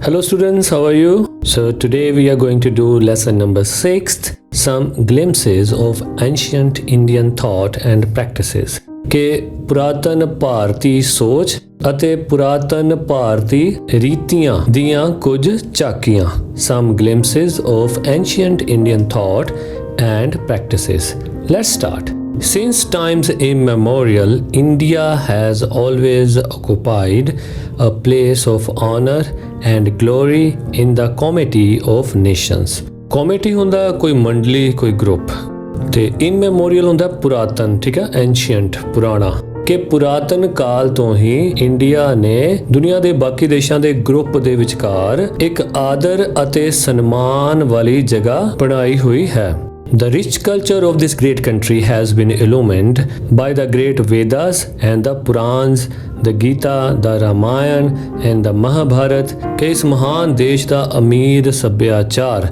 Hello students, how are you? So today we are going to do lesson number 6, some glimpses of ancient Indian thought and practices. ਕਿ ਪੁਰਾਤਨ ਭਾਰਤੀ ਸੋਚ ਅਤੇ ਪੁਰਾਤਨ ਭਾਰਤੀ ਰੀਤੀਆਂ ਦੀਆਂ ਕੁਝ ਝਾਕੀਆਂ. Some glimpses of ancient Indian thought and practices. Let's start. Since times immemorial, India has always occupied a place of honor and glory in the comity of nations. Comity ਹੁੰਦਾ ਕੋਈ ਮੰਡਲੀ, ਕੋਈ ਗਰੁੱਪ, ਤੇ ਇਨਮੈਮੋਰੀਅਲ ਹੁੰਦਾ ਪੁਰਾਤਨ, ਠੀਕ ਹੈ, ਐਂਸ਼ੀਅੰਟ, ਪੁਰਾਣਾ. ਕਿ ਪੁਰਾਤਨ ਕਾਲ ਤੋਂ ਹੀ ਇੰਡੀਆ ਨੇ ਦੁਨੀਆ ਦੇ ਬਾਕੀ ਦੇਸ਼ਾਂ ਦੇ ਗਰੁੱਪ ਦੇ ਵਿਚਕਾਰ ਇੱਕ ਆਦਰ ਅਤੇ ਸਨਮਾਨ ਵਾਲੀ ਜਗ੍ਹਾ ਬਣਾਈ ਹੋਈ ਹੈ. The rich culture of this great country has been illumined by the great Vedas and the Purans, the Gita, the Ramayana and the Mahabharat. ਕਿ ਇਸ ਮਹਾਨ ਦੇਸ਼ ਦਾ ਅਮੀਰ ਸੱਭਿਆਚਾਰ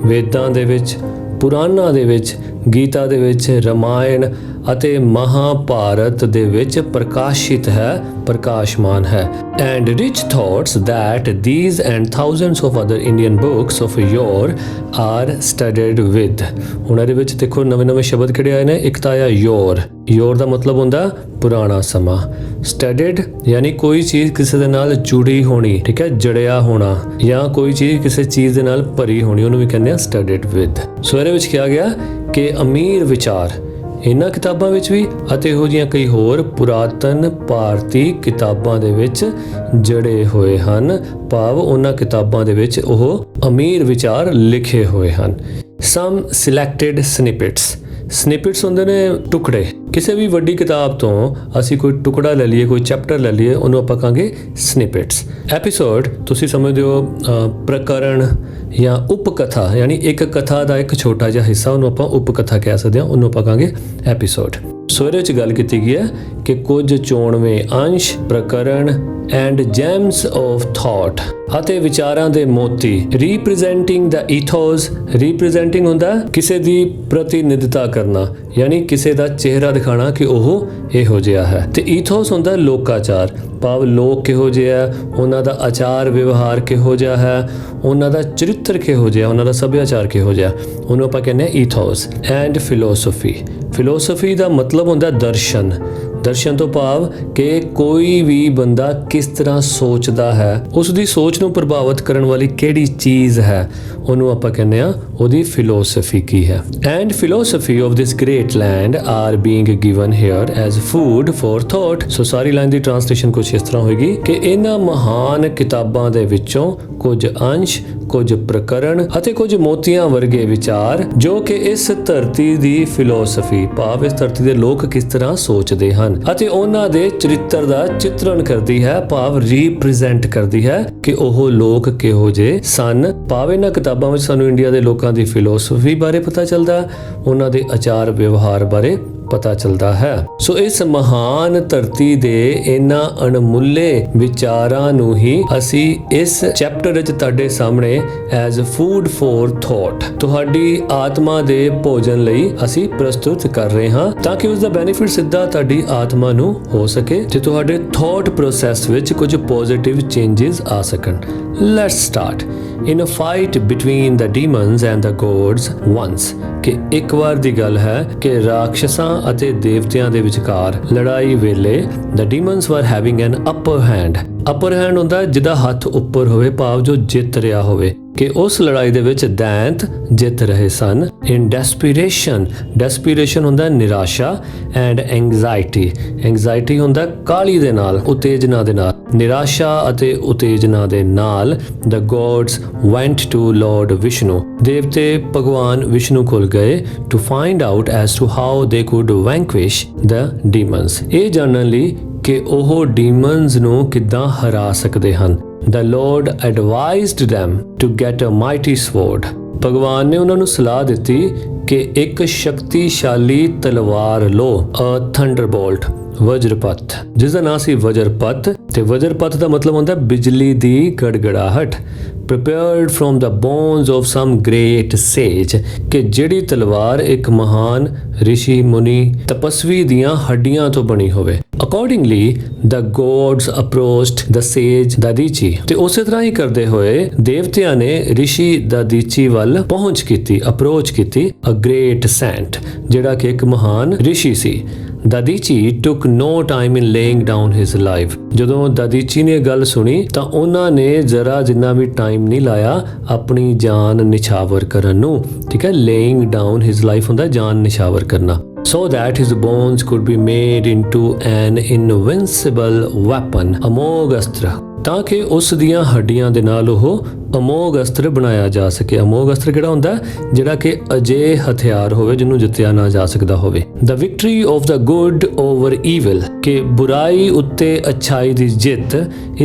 ਵੇਦਾਂ ਦੇ ਵਿੱਚ, ਪੁਰਾਣਾਂ ਦੇ ਵਿੱਚ, ਗੀਤਾ ਦੇ ਵਿੱਚ, ਰਮਾਇਣ ਅਤੇ ਮਹਾਭਾਰਤ ਦੇ ਵਿੱਚ ਪ੍ਰਕਾਸ਼ਿਤ ਹੈ, ਪ੍ਰਕਾਸ਼ਮਾਨ ਹੈ. And rich thoughts that these and thousands of other Indian books of yore are studied with. ਹੁਣ ਇਹਦੇ ਵਿੱਚ ਦੇਖੋ ਨਵੇਂ ਸ਼ਬਦ ਕਿਹੜੇ ਆਏ ਨੇ. ਇੱਕ ਤਾਂ ਆਇਆ ਯੋਰ. ਯੋਰ ਦਾ ਮਤਲਬ ਹੁੰਦਾ ਪੁਰਾਣਾ ਸਮਾਂ. ਸਟੱਡੀਡ ਯਾਨੀ ਕੋਈ ਚੀਜ਼ ਕਿਸੇ ਦੇ ਨਾਲ ਜੁੜੀ ਹੋਣੀ, ਠੀਕ ਹੈ, ਜੜਿਆ ਹੋਣਾ, ਜਾਂ ਕੋਈ ਚੀਜ਼ ਕਿਸੇ ਚੀਜ਼ ਦੇ ਨਾਲ ਭਰੀ ਹੋਣੀ, ਉਹਨੂੰ ਵੀ ਕਹਿੰਦੇ ਆ ਸਟੱਡੀਡ ਵਿਦ. ਸੋ ਇਹਦੇ ਵਿੱਚ ਕਿਹਾ ਗਿਆ ਕਿ ਅਮੀਰ ਵਿਚਾਰ ਇਹਨਾਂ ਕਿਤਾਬਾਂ ਵਿੱਚ ਵੀ ਅਤੇ ਇਹੋ ਜਿਹੀਆਂ ਕਈ ਹੋਰ ਪੁਰਾਤਨ ਭਾਰਤੀ ਕਿਤਾਬਾਂ ਦੇ ਵਿੱਚ ਜੜੇ ਹੋਏ ਹਨ. ਭਾਵ ਉਹਨਾਂ ਕਿਤਾਬਾਂ ਦੇ ਵਿੱਚ ਉਹ ਅਮੀਰ ਵਿਚਾਰ ਲਿਖੇ ਹੋਏ ਹਨ. ਸਮ ਸਿਲੈਕਟਡ ਸਨਿਪਿਟਸ ਹੁੰਦੇ ਨੇ ਟੁਕੜੇ. ਕਿਸੇ ਵੀ ਵੱਡੀ ਕਿਤਾਬ ਤੋਂ ਅਸੀਂ ਕੋਈ ਟੁਕੜਾ ਲੈ ਲਈਏ, ਕੋਈ ਚੈਪਟਰ ਲੈ ਲਈਏ, ਉਹਨੂੰ ਆਪਾਂ ਕਹਾਂਗੇ ਸਨਿਪਿਟਸ. ਐਪੀਸੋਡ ਤੁਸੀਂ ਸਮਝਦੇ ਹੋ ਪ੍ਰਕਰਣ ਜਾਂ ਉਪਕਥਾ, ਯਾਨੀ ਇੱਕ ਕਥਾ ਦਾ ਇੱਕ ਛੋਟਾ ਜਿਹਾ ਹਿੱਸਾ, ਉਹਨੂੰ ਆਪਾਂ ਉਪਕਥਾ ਕਹਿ ਸਕਦੇ ਹਾਂ, ਉਹਨੂੰ ਆਪਾਂ ਕਹਾਂਗੇ ਐਪੀਸੋਡ. ਸੋ ਇਹਦੇ ਵਿੱਚ ਗੱਲ ਕੀਤੀ ਗਈ ਹੈ ਕਿ ਕੁਝ ਚੋਣਵੇਂ ਅੰਸ਼, ਪ੍ਰਕਰਣ ਐਂਡ ਜੈਮਸ ਆਫ ਥਾਟ ਅਤੇ ਵਿਚਾਰਾਂ ਦੇ ਮੋਤੀ. ਰੀਪ੍ਰੈਜ਼ੈਂਟਿੰਗ ਦਾ ਈਥੋਸ. ਰੀਪ੍ਰੈਜ਼ੈਂਟਿੰਗ ਹੁੰਦਾ ਕਿਸੇ ਦੀ ਪ੍ਰਤੀਨਿਧਤਾ ਕਰਨਾ, ਯਾਨੀ ਕਿਸੇ ਦਾ ਚਿਹਰਾ ਦਿਖਾਣਾ ਕਿ ਉਹ ਇਹੋ ਜਿਹਾ ਹੈ. ਤੇ ਈਥੋਸ ਹੁੰਦਾ ਲੋਕਾਚਾਰ, ਭਾਵ ਲੋਕ ਕਿਹੋ ਜਿਹਾ, ਉਹਨਾਂ ਦਾ ਆਚਾਰ ਵਿਵਹਾਰ ਕਿਹੋ ਜਿਹਾ ਹੈ, ਉਹਨਾਂ ਦਾ ਚਰਿੱਤਰ ਕਿਹੋ ਜਿਹਾ, ਉਹਨਾਂ ਦਾ ਸੱਭਿਆਚਾਰ ਕਿਹੋ ਜਿਹਾ, ਉਹਨੂੰ ਆਪਾਂ ਕਹਿੰਦੇ ਹਾਂ ਈਥੋਸ. ਐਂਡ ਫਿਲੋਸਫੀ ਦਾ ਮਤਲਬ ਹੁੰਦਾ ਦਰਸ਼ਨ. ਦਰਸ਼ਨ ਤੋਂ ਭਾਵ ਕਿ ਕੋਈ ਵੀ ਬੰਦਾ ਕਿਸ ਤਰ੍ਹਾਂ ਸੋਚਦਾ ਹੈ, ਉਸ ਦੀ ਸੋਚ ਨੂੰ ਪ੍ਰਭਾਵਿਤ ਕਰਨ ਵਾਲੀ ਕਿਹੜੀ ਚੀਜ਼ ਹੈ, ਉਹਨੂੰ ਆਪਾਂ ਕਹਿੰਦੇ ਆ ਉਹਦੀ ਫਿਲੋਸਫੀ ਕੀ ਹੈ. And philosophy of this great land are being given here as food for thought. So ਸਾਰੀ ਲਾਈਨ ਦੀ ਟ੍ਰਾਂਸਲੇਸ਼ਨ ਕੁਝ ਇਸ ਤਰ੍ਹਾਂ ਹੋਏਗੀ ਕਿ ਇਹਨਾਂ ਮਹਾਨ ਕਿਤਾਬਾਂ ਦੇ ਵਿੱਚੋਂ ਕੁਝ ਅੰਸ਼, ਕੁਝ ਪ੍ਰਕਰਣ ਅਤੇ ਕੁਝ ਮੋਤੀਆਂ ਵਰਗੇ ਵਿਚਾਰ ਜੋ ਕਿ ਇਸ ਧਰਤੀ ਦੀ ਫਿਲੋਸਫੀ, ਭਾਵ ਇਸ ਧਰਤੀ ਦੇ ਲੋਕ ਕਿਸ ਤਰ੍ਹਾਂ ਸੋਚਦੇ ਹਨ ਅਤੇ ਉਹਨਾਂ ਦੇ ਚਰਿੱਤਰ ਦਾ ਚਿੱਤਰਣ ਕਰਦੀ ਹੈ, ਭਾਵ ਰੀਪ੍ਰੈਜ਼ੈਂਟ ਕਰਦੀ ਹੈ ਕਿ ਉਹ ਲੋਕ ਕਿਹੋ ਜਿਹੇ ਸਨ. ਭਾਵ ਇਹਨਾਂ ਕਿਤਾਬਾਂ ਵਿੱਚ ਸਾਨੂੰ ਇੰਡੀਆ ਦੇ ਲੋਕਾਂ ਦੀ ਫਿਲੋਸਫੀ ਬਾਰੇ ਪਤਾ ਚੱਲਦਾ, ਉਹਨਾਂ ਦੇ ਆਚਾਰ ਵਿਵਹਾਰ ਬਾਰੇ ਪਤਾ ਚੱਲਦਾ ਹੈ. ਸੋ ਇਸ ਮਹਾਨ ਧਰਤੀ ਦੇ ਇਹਨਾਂ ਅਣਮੁੱਲੇ ਵਿਚਾਰਾਂ ਨੂੰ ਹੀ ਅਸੀਂ ਇਸ ਚੈਪਟਰ ਵਿੱਚ ਤੁਹਾਡੇ ਸਾਹਮਣੇ ਐਜ਼ ਫੂਡ ਫॉर ਥਾਟ, ਤੁਹਾਡੀ ਆਤਮਾ ਦੇ ਭੋਜਨ ਲਈ ਅਸੀਂ ਪ੍ਰਸਤੁਤ ਕਰ ਰਹੇ ਹਾਂ, ਤਾਂ ਕਿ ਉਸ ਦਾ ਬੈਨੀਫਿਟ ਸਿੱਧਾ ਤੁਹਾਡੀ ਆਤਮਾ ਨੂੰ ਹੋ ਸਕੇ ਤੇ ਤੁਹਾਡੇ ਥਾਟ ਪ੍ਰੋਸੈਸ ਵਿੱਚ ਕੁਝ ਪੋਜ਼ਿਟਿਵ ਚੇਂਜਸ ਆ ਸਕਣ. Let's start. In a fight between the demons and the gods once. ਕਿ ਇੱਕ ਵਾਰ ਦੀ ਗੱਲ ਹੈ ਕਿ ਰਾਖਸ਼ਾਂ ਅਤੇ ਦੇਵਤਿਆਂ ਦੇ ਵਿਚਕਾਰ ਲੜਾਈ ਵੇਲੇ the demons were having an upper hand. Upper hand ਹੁੰਦਾ ਜਿਹਦਾ ਹੱਥ ਉੱਪਰ ਹੋਵੇ, ਭਾਵ ਜੋ ਜਿੱਤ ਰਿਹਾ ਹੋਵੇ. ਕਿ ਉਸ ਲੜਾਈ ਦੇ ਵਿੱਚ ਦੈਂਤ ਜਿੱਤ ਰਹੇ ਸਨ. ਇਨ ਡੈਸਪੀਰੇਸ਼ਨ ਹੁੰਦਾ ਨਿਰਾਸ਼ਾ, ਐਂਡ ਐਂਗਜ਼ਾਇਟੀ ਹੁੰਦਾ ਕਾਹਲੀ ਦੇ ਨਾਲ, ਉਤੇਜਨਾ ਦੇ ਨਾਲ. ਨਿਰਾਸ਼ਾ ਅਤੇ ਉਤੇਜਨਾ ਦੇ ਨਾਲ the gods went to Lord Vishnu. ਦੇਵਤੇ ਭਗਵਾਨ ਵਿਸ਼ਨੂੰ ਕੋਲ ਗਏ to find out as to how they could vanquish the demons. ਇਹ ਜਾਣਨ ਲਈ ਕਿ ਉਹ ਡੀਮਨਸ ਨੂੰ ਕਿੱਦਾਂ ਹਰਾ ਸਕਦੇ ਹਨ. The Lord advised them to get a mighty sword. ਭਗਵਾਨ ਨੇ ਉਹਨਾਂ ਨੂੰ ਸਲਾਹ ਦਿੱਤੀ ਕਿ ਇੱਕ ਸ਼ਕਤੀਸ਼ਾਲੀ ਤਲਵਾਰ ਲਓ, a thunderbolt, ਵਜਰਪੱਤ, ਜਿਸ ਦਾ ਨਾਂ ਸੀ ਵਜਰਪੱਤ. ਤੇ ਵਜਰਪੱਤ ਦਾ ਮਤਲਬ ਹੁੰਦਾ ਬਿਜਲੀ ਦੀ ਗੜਗੜਾਹਟ. prepared from the bones of some great sage. ਕਿ ਜਿਹੜੀ ਤਲਵਾਰ ਇੱਕ ਮਹਾਨ ਰਿਸ਼ੀ ਮੁਨੀ ਤਪਸਵੀ ਦੀਆਂ ਹੱਡੀਆਂ ਤੋਂ ਬਣੀ ਹੋਵੇ. Accordingly, the gods approached the sage Dadichi ਤੇ ਉਸੇ ਤਰ੍ਹਾਂ ਹੀ ਕਰਦੇ ਹੋਏ ਦੇਵਤਿਆਂ ਨੇ ਰਿਸ਼ੀ ਦਦੀਚੀ ਵੱਲ ਪਹੁੰਚ ਕੀਤੀ, ਅਪਰੋਚ ਕੀਤੀ, a great saint ਜਿਹੜਾ ਕਿ ਇੱਕ ਮਹਾਨ ਰਿਸ਼ੀ ਸੀ। Dadichi took no time in laying down his life। ਜਦੋਂ ਦਦੀਚੀ ਨੇ ਗੱਲ ਸੁਣੀ ਤਾਂ ਉਹਨਾਂ ਨੇ ਜ਼ਰਾ ਜਿੰਨਾ ਵੀ ਟਾਈਮ ਨਹੀਂ ਲਾਇਆ ਆਪਣੀ ਜਾਨ ਨਿਛਾਵਰ ਕਰਨ ਨੂੰ। ਠੀਕ ਹੈ, laying down his life ਹੁੰਦਾ ਜਾਨ ਨਿਛਾਵਰ ਕਰਨਾ। So that his bones could be made into an invincible weapon, ਅਮੋਘ ਅਸਤਰ, ਤਾਂ ਕਿ ਉਸ ਦੀਆਂ ਹੱਡੀਆਂ ਦੇ ਨਾਲ ਉਹ ਅਮੋਘ ਅਸਤਰ ਬਣਾਇਆ ਜਾ ਸਕੇ। ਅਮੋਘ ਅਸਤਰ ਕਿਹੜਾ ਹੁੰਦਾ? ਜਿਹੜਾ ਕਿ ਅਜੇ ਹਥਿਆਰ ਹੋਵੇ ਜਿਹਨੂੰ ਜਿੱਤਿਆ ਨਾ ਜਾ ਸਕਦਾ ਹੋਵੇ। The victory of the good over evil, ਕਿ ਬੁਰਾਈ ਉੱਤੇ ਅੱਛਾਈ ਦੀ ਜਿੱਤ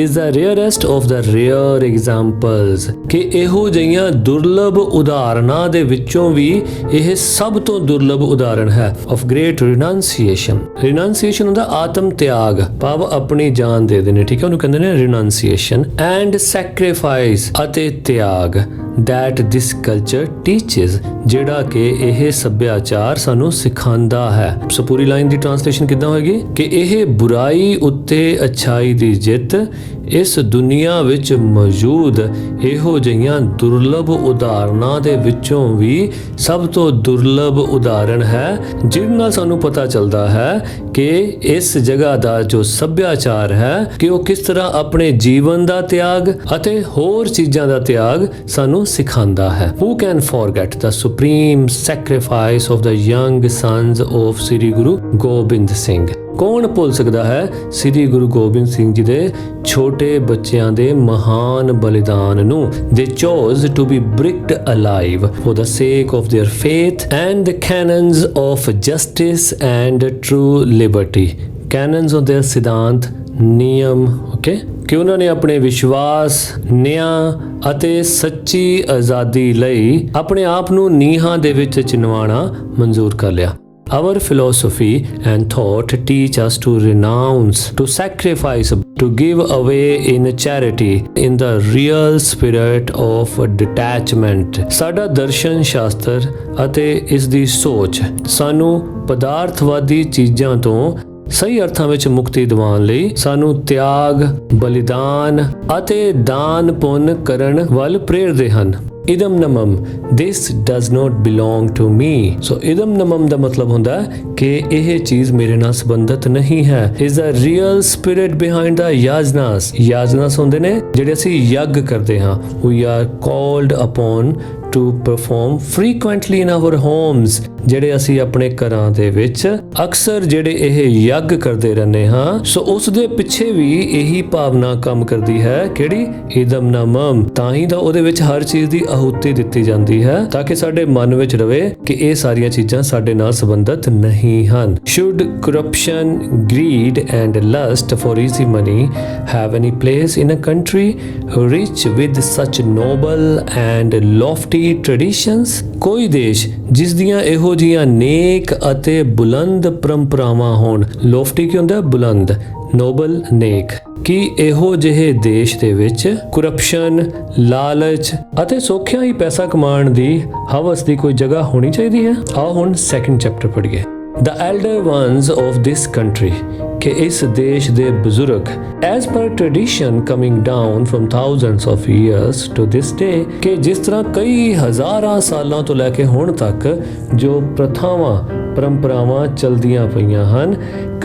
is the rarest of the rare examples, ਕਿ ਇਹੋ ਜਿਹੀਆਂ ਦੁਰਲਭ ਉਦਾਹਰਨਾਂ ਦੇ ਵਿੱਚੋਂ ਵੀ ਇਹ ਸਭ ਤੋਂ ਦੁਰਲਭ ਉਦਾਹਰਣ ਹੈ of great renunciation। renunciation ਹੁੰਦਾ ਆਤਮ ਤਿਆਗ, ਭਾਵ ਆਪਣੀ ਜਾਨ ਦੇ ਦੇਣੇ। ਠੀਕ ਹੈ, ਉਹਨੂੰ ਕਹਿੰਦੇ ਨੇ renunciation and sacrifice ਅਤੇ ਤਿਆਗ that this culture teaches, ਜਿਹੜਾ ਕਿ ਇਹ ਸੱਭਿਆਚਾਰ ਸਾਨੂੰ ਸਿਖਾਉਂਦਾ ਹੈ। ਸੋ ਪੂਰੀ ਲਾਈਨ ਦੀ ਟ੍ਰਾਂਸਲੇਸ਼ਨ ਕਿੱਦਾਂ ਹੋਏਗੀ ਕਿ ਇਹ ਬੁਰਾਈ ਉੱਤੇ ਅੱਛਾਈ ਦੀ ਜਿੱਤ ਇਸ ਦੁਨੀਆ ਵਿੱਚ ਮੌਜੂਦ ਇਹੋ ਜਿਹੀਆਂ ਦੁਰਲਭ ਉਦਾਹਰਨਾਂ ਦੇ ਵਿੱਚੋਂ ਵੀ ਸਭ ਤੋਂ ਦੁਰਲਭ ਉਦਾਹਰਣ ਹੈ, ਜਿਹਦੇ ਨਾਲ ਸਾਨੂੰ ਪਤਾ ਚੱਲਦਾ ਹੈ ਕਿ ਇਸ ਜਗ੍ਹਾ ਦਾ ਜੋ ਸੱਭਿਆਚਾਰ ਹੈ ਕਿ ਉਹ ਕਿਸ ਤਰ੍ਹਾਂ ਆਪਣੇ ਜੀਵਨ ਦਾ ਤਿਆਗ ਅਤੇ ਹੋਰ ਚੀਜ਼ਾਂ ਦਾ ਤਿਆਗ ਸਾਨੂੰ ਸਿਖਾਉਂਦਾ ਹੈ। Who can forget the supreme sacrifice of the young sons of Sri Guru Gobind Singh? ਕੌਣ ਭੁੱਲ ਸਕਦਾ ਹੈ ਸ੍ਰੀ ਗੁਰੂ ਗੋਬਿੰਦ ਸਿੰਘ ਜੀ ਦੇ ਛੋਟੇ ਬੱਚਿਆਂ ਦੇ ਮਹਾਨ ਬਲੀਦਾਨ ਨੂੰ। They chose to be bricked alive for the sake of their faith and the canons of justice and true liberty। canons ਹੁੰਦੇ ਸਿਧਾਂਤ, ਨਿਯਮ, ਓਕੇ, ਕਿ ਉਹਨਾਂ ਨੇ ਆਪਣੇ ਵਿਸ਼ਵਾਸ, ਨਿਆਂ ਅਤੇ ਸੱਚੀ ਆਜ਼ਾਦੀ ਲਈ ਆਪਣੇ ਆਪ ਨੂੰ ਨੀਹਾਂ ਦੇ ਵਿੱਚ ਚਿਣਵਾਉਣਾ ਮਨਜ਼ੂਰ ਕਰ ਲਿਆ। Our philosophy and thought teach us to renounce, to sacrifice, to give away in charity, in the real spirit of detachment। ਸਾਡਾ ਦਰਸ਼ਨ ਸ਼ਾਸਤਰ ਅਤੇ ਇਸ ਦੀ ਸੋਚ ਸਾਨੂੰ ਪਦਾਰਥਵਾਦੀ ਚੀਜ਼ਾਂ ਤੋਂ ਸਹੀ ਅਰਥਾਂ ਵਿੱਚ ਮੁਕਤੀ ਦਿਵਾਉਣ ਲਈ ਸਾਨੂੰ ਤਿਆਗ, ਬਲੀਦਾਨ ਅਤੇ ਦਾਨ ਪੁੰਨ ਕਰਨ ਵੱਲ ਪ੍ਰੇਰਦੇ ਹਨ। ਇਦਮ ਨਮਮ, this does not belong to me। ਸੋ ਇਦਮ ਨਮਮ ਦਾ ਮਤਲਬ ਹੁੰਦਾ ਕਿ ਇਹ ਚੀਜ਼ ਮੇਰੇ ਨਾਲ ਸੰਬੰਧਿਤ ਨਹੀਂ ਹੈ। is the real spirit behind the yajnas। ਯਾਜਨਾਸ ਹੁੰਦੇ ਨੇ ਜਿਹੜੇ ਅਸੀਂ ਯੱਗ ਕਰਦੇ ਹਾਂ। we are called upon to perform frequently in our homes, ਜਿਹੜੇ ਅਸੀਂ ਆਪਣੇ ਘਰਾਂ ਦੇ ਵਿੱਚ ਅਕਸਰ ਜਿਹੜੇ ਇਹ ਯੱਗ ਕਰਦੇ ਰਹਿੰਦੇ ਹਾਂ। ਸੋ ਉਸ ਦੇ ਪਿੱਛੇ ਵੀ ਇਹੀ ਭਾਵਨਾ ਕੰਮ ਕਰਦੀ ਹੈ, ਕਿਹੜੀ? ਇਦਮ ਨਮਮ। ਤਾਂ ਹੀ ਤਾਂ ਉਹਦੇ ਵਿੱਚ ਹਰ ਚੀਜ਼ ਦੀ ਆਹੂਤੀ ਦਿੱਤੀ ਜਾਂਦੀ ਹੈ ਤਾਂ ਕਿ ਸਾਡੇ ਮਨ ਵਿੱਚ ਰਵੇ ਕਿ ਇਹ ਸਾਰੀਆਂ ਚੀਜ਼ਾਂ ਸਾਡੇ ਨਾਲ ਸੰਬੰਧਿਤ ਨਹੀਂ ਹਨ। Should corruption, greed and lust for easy money have any place in a country rich with such noble and lofty traditions? ਕੋਈ ਦੇਸ਼ ਜਿਸ ਦੀਆਂ ਇਹੋ ਜਿਹੀਆਂ ਨੇਕ ਅਤੇ ਬੁਲੰਦ ਪਰੰਪਰਾਵਾਂ ਹੋਣ। ਲੋਫਟੀ ਕੀ ਹੁੰਦਾ? ਬੁਲੰਦ, ਨੋਬਲ, ਨੇਕ। ਕਿ ਇਹੋ ਜਿਹੇ ਦੇਸ਼ ਦੇ ਵਿੱਚ ਕਰਪਸ਼ਨ, ਲਾਲਚ ਅਤੇ ਸੌਖਿਆਂ ਹੀ ਪੈਸਾ ਕਮਾਉਣ ਦੀ ਹਵਸ ਦੀ ਕੋਈ ਜਗ੍ਹਾ ਹੋਣੀ ਚਾਹੀਦੀ ਹੈ। ਆਓ ਹੁਣ ਸੈਕੰਡ ਚੈਪਟਰ ਪੜ੍ਹੀਏ। The elder ones of this country, ਕਿ ਇਸ ਦੇਸ਼ ਦੇ ਬਜ਼ੁਰਗ, as per tradition coming down from thousands of years to this day, ਕਿ ਜਿਸ ਤਰ੍ਹਾਂ ਕਈ ਹਜ਼ਾਰਾਂ ਸਾਲਾਂ ਤੋਂ ਲੈ ਕੇ ਹੁਣ ਤੱਕ ਜੋ ਪ੍ਰਥਾਵਾਂ, ਪਰੰਪਰਾਵਾਂ ਚਲਦੀਆਂ ਪਈਆਂ ਹਨ,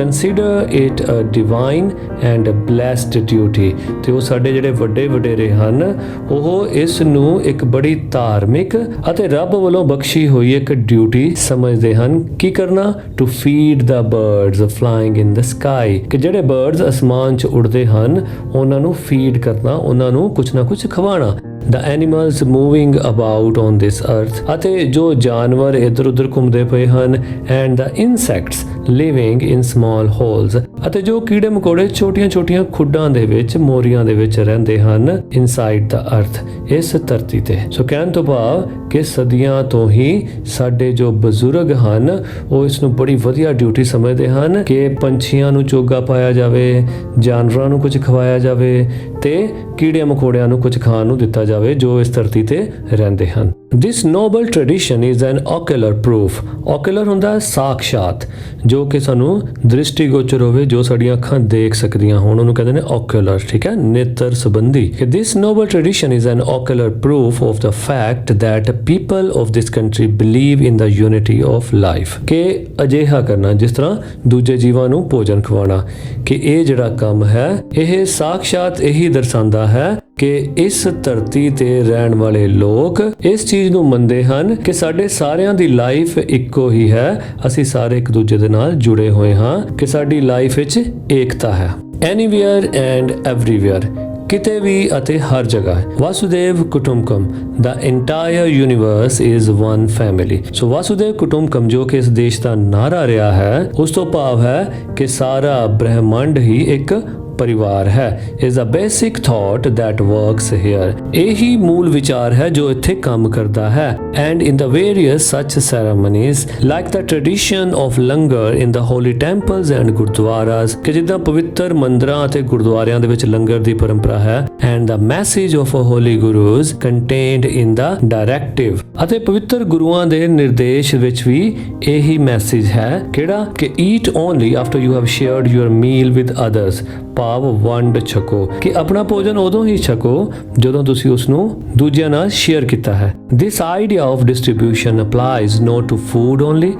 consider it a divine and blessed duty। ਤੇ ਉਹ ਸਾਡੇ ਜਿਹੜੇ ਵੱਡੇ ਵਡੇਰੇ ਹਨ ਉਹ ਇਸ ਨੂੰ ਇੱਕ ਬੜੀ ਧਾਰਮਿਕ ਅਤੇ ਰੱਬ ਵੱਲੋਂ ਬਖਸ਼ੀ ਹੋਈ ਇੱਕ ਡਿਊਟੀ ਸਮਝਦੇ ਹਨ। ਕੀ ਕਰਨਾ? to feed the birds flying in the sky, ਕਿ ਜਿਹੜੇ ਬਰਡਸ ਅਸਮਾਨ 'ਚ ਉੜਦੇ ਹਨ ਉਹਨਾਂ ਨੂੰ ਫੀਡ ਕਰਨਾ, ਉਹਨਾਂ ਨੂੰ ਕੁਝ ਨਾ ਕੁਝ ਖਵਾਉਣਾ। the animals moving about on this earth, ਅਤੇ ਜੋ ਜਾਨਵਰ ਇੱਧਰ ਉੱਧਰ ਘੁੰਮਦੇ ਪਏ ਹਨ, and the insects living in small holes, ਅਤੇ ਜੋ ਕੀੜੇ ਮਕੌੜੇ ਛੋਟੀਆਂ-ਛੋਟੀਆਂ ਖੁੱਡਾਂ ਦੇ ਵਿੱਚ, ਮੋਰੀਆਂ ਦੇ ਵਿੱਚ ਰਹਿੰਦੇ ਹਨ, inside the earth, ਇਸ ਧਰਤੀ ਤੇ। ਸੋ ਕਹਿਣ ਤੋਂ ਭਾਵ ਕਿ ਸਦੀਆਂ ਤੋਂ ਹੀ ਸਾਡੇ ਜੋ ਬਜ਼ੁਰਗ ਹਨ ਉਹ ਇਸ ਨੂੰ ਬੜੀ ਵਧੀਆ ਡਿਊਟੀ ਸਮਝਦੇ ਹਨ ਕਿ ਪੰਛੀਆਂ ਨੂੰ ਚੋਗਾ ਪਾਇਆ ਜਾਵੇ, ਜਾਨਵਰਾਂ ਨੂੰ ਕੁਝ ਖਵਾਇਆ ਜਾਵੇ ਤੇ ਕੀੜੇ ਮਕੌੜਿਆਂ ਨੂੰ ਕੁਝ ਖਾਣ ਨੂੰ ਦਿੱਤਾ ਜਾਵੇ ਜੋ ਇਸ ਧਰਤੀ ਤੇ ਰਹਿੰਦੇ ਹਨ। This noble tradition is an ocular proof. Ocular ਹੁੰਦਾ ਹੈ ਸਾਖਸ਼ਾਤ, ਜੋ ਕਿ ਸਾਨੂੰ ਦ੍ਰਿਸ਼ਟੀਗੋਚਰ ਹੋਵੇ, ਜੋ ਸਾਡੀਆਂ ਅੱਖਾਂ ਦੇਖ ਸਕਦੀਆਂ ਹੋਣ, ਉਹਨੂੰ ਕਹਿੰਦੇ ਨੇ ocular, ਠੀਕ ਹੈ, ਨੇਤਰ ਸੰਬੰਧੀ। This noble tradition is an ocular proof of the fact that people of this country believe in the unity of life। ਕਿ ਅਜਿਹਾ ਕਰਨਾ, ਜਿਸ ਤਰ੍ਹਾਂ ਦੂਜੇ ਜੀਵਾਂ ਨੂੰ ਭੋਜਨ ਖਵਾਉਣਾ, ਕਿ ਇਹ ਜਿਹੜਾ ਕੰਮ ਹੈ ਇਹ ਸਾਖਸ਼ਾਤ ਇਹੀ ਦਰਸਾਉਂਦਾ ਹੈ ਕਿ ਇਸ ਧਰਤੀ ਤੇ ਰਹਿਣ ਵਾਲੇ ਲੋਕ ਇਸ ਚੀਜ਼ ਨੂੰ ਮੰਨਦੇ ਹਨ ਕਿ ਸਾਡੇ ਸਾਰਿਆਂ ਦੀ ਲਾਈਫ ਇੱਕੋ ਹੀ ਹੈ, ਅਸੀਂ ਸਾਰੇ ਇੱਕ ਦੂਜੇ ਦੇ ਨਾਲ ਜੁੜੇ ਹੋਏ ਹਾਂ, ਕਿ ਸਾਡੀ ਲਾਈਫ ਵਿੱਚ ਏਕਤਾ ਹੈ। ਐਨੀਵੇਅਰ ਐਂਡ ਐਵਰੀਵੇਅਰ, ਕਿਤੇ ਵੀ ਅਤੇ ਹਰ ਜਗ੍ਹਾ। ਵਾਸੁਦੇਵ ਕੁਟੁੰਬਕਮ, the entire universe is one family। ਸੋ ਵਾਸੁਦੇਵ ਕੁਟੁੰਬਕਮ ਜੋ ਕਿ ਇਸ ਦੇਸ਼ ਦਾ ਨਾਰਾ ਰਿਹਾ ਹੈ, ਉਸ ਤੋਂ ਭਾਵ ਹੈ ਕਿ ਸਾਰਾ ਬ੍ਰਹਿਮੰਡ ਹੀ ਇੱਕ ਪਰਿਵਾਰ ਹੈ। is a basic thought that works here। ਇਹੀ ਮੂਲ ਵਿਚਾਰ ਹੈ ਜੋ ਇੱਥੇ ਕੰਮ ਕਰਦਾ ਹੈ। and in the various such ceremonies like the tradition of langar in the holy temples and gurdwaras, ਕਿ ਜਿੱਦਾਂ ਪਵਿੱਤਰ ਮੰਦਰਾਂ ਅਤੇ ਗੁਰਦੁਆਰਿਆਂ ਦੇ ਵਿੱਚ ਲੰਗਰ ਦੀ ਪਰੰਪਰਾ ਹੈ, and the message of holy gurus contained in the directive, ਅਤੇ ਪਵਿੱਤਰ ਗੁਰੂਆਂ ਦੇ ਨਿਰਦੇਸ਼ ਵਿੱਚ ਵੀ ਇਹੀ ਮੈਸੇਜ ਹੈ, ਕਿਹੜਾ, ਕਿ eat only after you have shared your meal with others। ਭਾਵ ਵੰਡ ਛਕੋ, ਕਿ ਆਪਣਾ ਭੋਜਨ ਉਦੋਂ ਹੀ ਛਕੋ ਜਦੋਂ ਤੁਸੀਂ ਉਸ ਨੂੰ ਦੂਜਿਆਂ ਨਾਲ ਸ਼ੇਅਰ ਕੀਤਾ ਹੈ। This idea of distribution applies not to food only,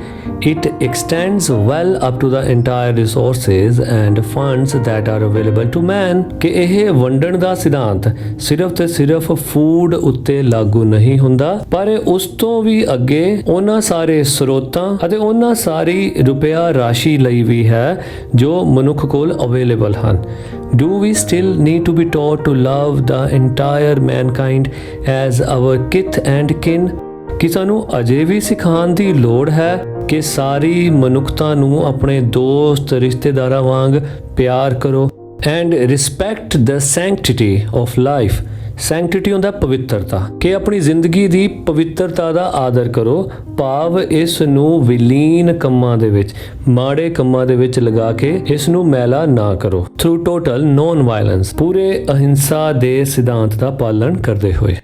it extends well up to the entire resources and funds that are available to man। ਕਿ ਇਹ ਵੰਡਣ ਦਾ ਸਿਧਾਂਤ ਸਿਰਫ ਤੇ ਸਿਰਫ ਫੂਡ ਉੱਤੇ ਲਾਗੂ ਨਹੀਂ ਹੁੰਦਾ, ਪਰ ਉਸ ਤੋਂ ਵੀ ਅੱਗੇ ਉਹਨਾਂ ਸਾਰੇ ਸਰੋਤਾਂ ਅਤੇ ਉਹਨਾਂ ਸਾਰੀ ਰੁਪਇਆ ਰਾਸ਼ੀ ਲਈ ਵੀ ਹੈ ਜੋ ਮਨੁੱਖ ਕੋਲ ਅਵੇਲੇਬਲ ਹਨ। Do we still need to be taught to love the entire mankind as our kith and kin? ਕਿ ਸਾਨੂੰ ਅਜੇ ਵੀ ਸਿਖਾਉਣ ਦੀ ਲੋੜ ਹੈ ਕਿ ਸਾਰੀ ਮਨੁੱਖਤਾ ਨੂੰ ਆਪਣੇ ਦੋਸਤ ਰਿਸ਼ਤੇਦਾਰਾਂ ਵਾਂਗ ਪਿਆਰ ਕਰੋ। and respect the sanctity of life। ਸੈਂਕਟਿਟੀ ਹੁੰਦਾ ਪਵਿੱਤਰਤਾ, ਕਿ ਆਪਣੀ ਜ਼ਿੰਦਗੀ ਦੀ ਪਵਿੱਤਰਤਾ ਦਾ ਆਦਰ ਕਰੋ, ਭਾਵ ਇਸ ਨੂੰ ਵਿਲੀਨ ਕੰਮਾਂ ਦੇ ਵਿੱਚ, ਮਾੜੇ ਕੰਮਾਂ ਦੇ ਵਿੱਚ ਲਗਾ ਕੇ ਇਸ ਨੂੰ ਮੈਲਾ ਨਾ ਕਰੋ। ਥਰੂ ਟੋਟਲ ਨੋਨ ਵਾਇਲੈਂਸ, ਪੂਰੇ ਅਹਿੰਸਾ ਦੇ ਸਿਧਾਂਤ ਦਾ ਪਾਲਣ ਕਰਦੇ ਹੋਏ।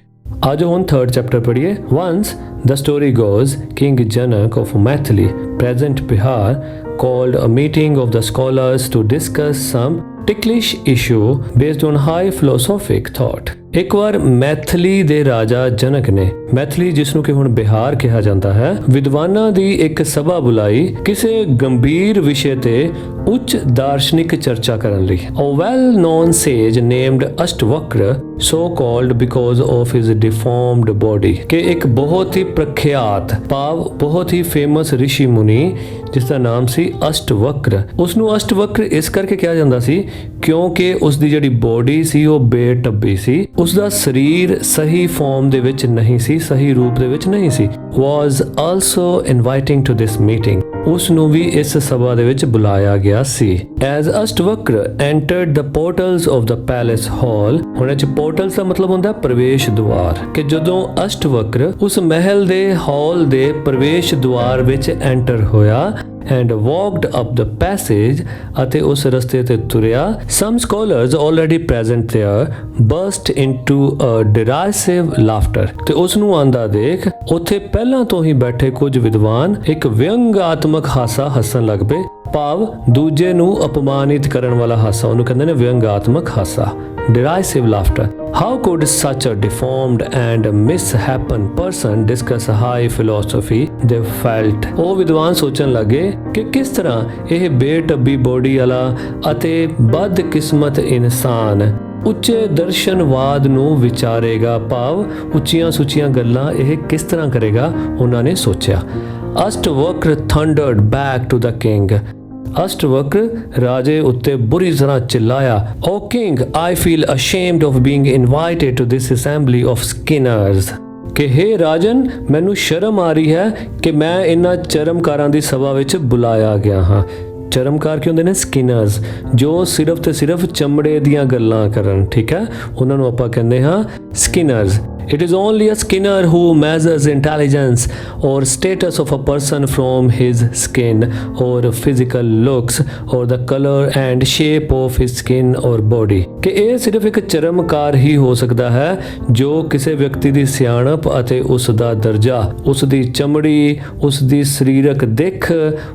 आज हम थर्ड चैप्टर पढ़िए। Once the story goes, King Janak of Maithili, present Bihar, called a meeting of the scholars to discuss some ticklish issue based on high philosophic thought। ਇੱਕ ਵਾਰ ਮੈਥਲੀ ਦੇ ਰਾਜਾ ਜਨਕ ਨੇ, ਮੈਥਲੀ ਜਿਸ ਨੂੰ ਕਿ ਹੁਣ ਬਿਹਾਰ ਕਿਹਾ ਜਾਂਦਾ ਹੈ, ਵਿਦਵਾਨਾਂ ਦੀ ਇੱਕ ਸਭਾ ਬੁਲਾਈ ਕਿਸੇ ਗੰਭੀਰ ਵਿਸ਼ੇ ਤੇ ਉੱਚ ਦਾਰਸ਼ਨਿਕ ਚਰਚਾ ਕਰਨ ਲਈ। A well-known sage named ਅਸ਼ਟਵਕਰ, so called because of his deformed body, ਕਿ ਇੱਕ ਬਹੁਤ ਹੀ ਪ੍ਰਖਿਆਤ ਭਾਵ ਬਹੁਤ ਹੀ ਫੇਮਸ ਰਿਸ਼ੀ ਮੁਨੀ ਜਿਸ ਦਾ ਨਾਮ ਸੀ ਅਸ਼ਟਵਕਰ। ਉਸ ਨੂੰ ਅਸ਼ਟਵਕਰ ਇਸ ਕਰਕੇ ਕਿਹਾ ਜਾਂਦਾ ਸੀ ਕਿਉਂਕਿ ਉਸ ਦੀ ਜਿਹੜੀ ਬੋਡੀ ਸੀ ਉਹ ਬੇਟੱਬੀ ਸੀ, ਉਸ ਦਾ ਸਰੀਰ ਸਹੀ ਫਾਰਮ ਦੇ ਵਿੱਚ ਨਹੀਂ ਸੀ, ਸਹੀ ਰੂਪ ਦੇ ਵਿੱਚ ਨਹੀਂ ਸੀ। was also inviting to this meeting, ਉਸ ਨੂੰ ਵੀ ਇਸ ਸਭਾ ਦੇ ਵਿੱਚ ਬੁਲਾਇਆ ਗਿਆ ਸੀ। as ਅਸ਼ਟਵਕਰ entered the portals of the palace hall, ਹੁਣ ਇਹ 'ਚ portals ਦਾ ਮਤਲਬ ਹੁੰਦਾ ਪ੍ਰਵੇਸ਼ ਦੁਆਰ, ਕਿ ਜਦੋਂ ਅਸ਼ਟਵਕਰ ਉਸ ਮਹਿਲ ਦੇ ਹਾਲ ਦੇ ਪ੍ਰਵੇਸ਼ ਦੁਆਰ ਵਿੱਚ ਐਂਟਰ ਹੋਇਆ and walked up the passage, ਅਤੇ ਉਸ ਰਸਤੇ ਤੇ ਤੁਰਿਆ, some scholars already present there burst into a derisive laughter, ਤੇ ਉਸ ਨੂੰ ਆਂਦਾ ਦੇਖ ਉੱਥੇ ਪਹਿਲਾਂ ਤੋਂ ਹੀ ਬੈਠੇ ਕੁਝ ਵਿਦਵਾਨ ਇੱਕ ਵਿਅੰਗਾਤਮਕ ਹਾਸਾ ਹੱਸਣ ਲੱਗ ਪਏ, ਭਾਵ ਦੂਜੇ ਨੂੰ ਅਪਮਾਨਿਤ ਕਰਨ ਵਾਲਾ ਹਾਸਾ, ਉਹਨੂੰ ਕਹਿੰਦੇ ਨੇ ਵਿਅੰਗਾਤਮਕ ਹਾਸਾ, derisive laughter। How could such a deformed and mishapen person discuss high philosophy? They felt, ਉਹ ਵਿਦਵਾਨ ਸੋਚਣ ਲੱਗੇ ਕਿ ਕਿਸ ਤਰ੍ਹਾਂ ਇਹ ਬੇਟੱਬੀ ਬੋਡੀ ਵਾਲਾ ਅਤੇ ਬਦਕਿਸਮਤ ਇਨਸਾਨ ਉੱਚੇ ਦਰਸ਼ਨਵਾਦ ਨੂੰ ਵਿਚਾਰੇਗਾ, ਭਾਵ ਉੱਚੀਆਂ ਸੁੱਚੀਆਂ ਗੱਲਾਂ ਇਹ ਕਿਸ ਤਰ੍ਹਾਂ ਕਰੇਗਾ, ਉਹਨਾਂ ਨੇ ਸੋਚਿਆ। ਅਸ਼ਟਵਕਰ thundered back to the king, ਅਸ਼ਟਵਕਰ ਰਾਜੇ ਉੱਤੇ ਬੁਰੀ ਤਰ੍ਹਾਂ ਚਿল্লাਇਆ, "O king, I feel ashamed of being invited to this assembly of skinners। ਕਿ ਹੇ ਰਾਜਨ, ਮੈਨੂੰ ਸ਼ਰਮ ਆ ਰਹੀ ਹੈ ਕਿ ਮੈਂ ਇਹਨਾਂ ਚਰਮਕਾਰਾਂ ਦੀ ਸਭਾ ਵਿੱਚ ਬੁਲਾਇਆ ਗਿਆ ਹਾਂ। ਚਰਮਕਾਰ ਕੀ ਹੁੰਦੇ ਨੇ? ਸਕਿਨਰਸ, ਜੋ ਸਿਰਫ ਤੇ ਸਿਰਫ ਚਮੜੇ ਦੀਆਂ ਗੱਲਾਂ ਕਰਨ, ਠੀਕ ਹੈ, ਉਹਨਾਂ ਨੂੰ ਆਪਾਂ ਕਹਿੰਦੇ ਹਾਂ ਸਕਿਨਰਸ। It is only a Skinner who measures intelligence or status of a person from his skin or physical looks or the color and shape of his skin or body। ਕਿ ਇਹ ਸਿਰਫ ਇੱਕ ਚਰਮਕਾਰ ਹੀ ਹੋ ਸਕਦਾ ਹੈ ਜੋ ਕਿਸੇ ਵਿਅਕਤੀ ਦੀ ਸਿਆਣਪ ਅਤੇ ਉਸ ਦਾ ਦਰਜਾ, ਉਸ ਦੀ ਚਮੜੀ, ਉਸ ਦੀ ਸਰੀਰਕ ਦਿੱਖ,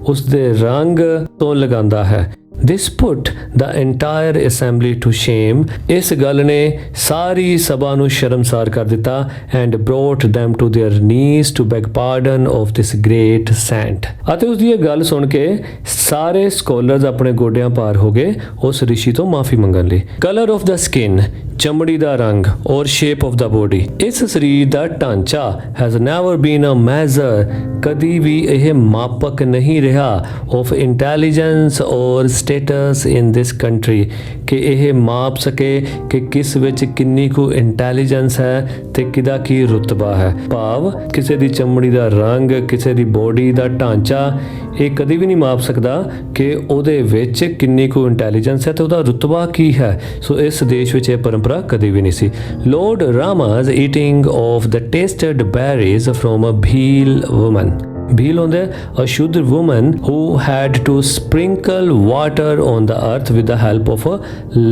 ਉਸ ਦੇ ਰੰਗ ਤੋਂ ਲਗਾਉਂਦਾ ਹੈ। This put the entire assembly to shame। ਇਸ ਗੱਲ ਨੇ ਸਾਰੀ ਸਭਾ ਨੂੰ ਸ਼ਰਮਸਾਰ ਕਰ ਦਿੱਤਾ and brought them to their knees to beg pardon of this great saint। ਅਤੇ ਉਸ ਦੀ ਇਹ ਗੱਲ ਸੁਣ ਕੇ ਸਾਰੇ ਸਕੋਲਰਸ ਆਪਣੇ ਗੋਡਿਆਂ ਭਾਰ ਹੋ ਗਏ ਉਸ ਰਿਸ਼ੀ ਤੋਂ ਮਾਫੀ ਮੰਗਣ ਲਈ। ਕਲਰ ਆਫ ਦਾ ਸਕਿਨ, ਚਮੜੀ ਦਾ ਰੰਗ ਔਰ ਸ਼ੇਪ ਆਫ ਦਾ ਬੋਡੀ, ਇਸ ਸਰੀਰ ਦਾ ਢਾਂਚਾ has never been a measure, ਕਦੀ ਵੀ ਇਹ ਮਾਪਕ ਨਹੀਂ ਰਿਹਾ of intelligence or status in this country, ਕਿ ਇਹ ਮਾਪ ਸਕੇ ਕਿ ਕਿਸ ਵਿੱਚ ਕਿੰਨੀ ਕੁ ਇੰਟੈਲੀਜੈਂਸ ਹੈ ਤੇ ਕਿਹਦਾ ਕੀ ਰੁਤਬਾ ਹੈ। ਭਾਵ ਕਿਸੇ ਦੀ ਚਮੜੀ ਦਾ ਰੰਗ, ਕਿਸੇ ਦੀ ਬੋਡੀ ਦਾ ਢਾਂਚਾ ਇਹ ਕਦੀ ਵੀ ਨਹੀਂ ਮਾਪ ਸਕਦਾ ਕਿ ਉਹਦੇ ਵਿੱਚ ਕਿੰਨੀ ਕੁ ਇੰਟੈਲੀਜੈਂਸ ਹੈ ਤੇ ਉਹਦਾ ਰੁਤਬਾ ਕੀ ਹੈ। ਸੋ ਇਸ ਦੇਸ਼ ਵਿੱਚ ਇਹ ਪਰੰਪਰਾ ਕਦੀ ਵੀ ਨਹੀਂ ਸੀ। Lord Rama's eating of the tasted berries from a Bhil woman। Bhil ਹੁੰਦੇ a Shudra woman who had to sprinkle water on the earth with the help of a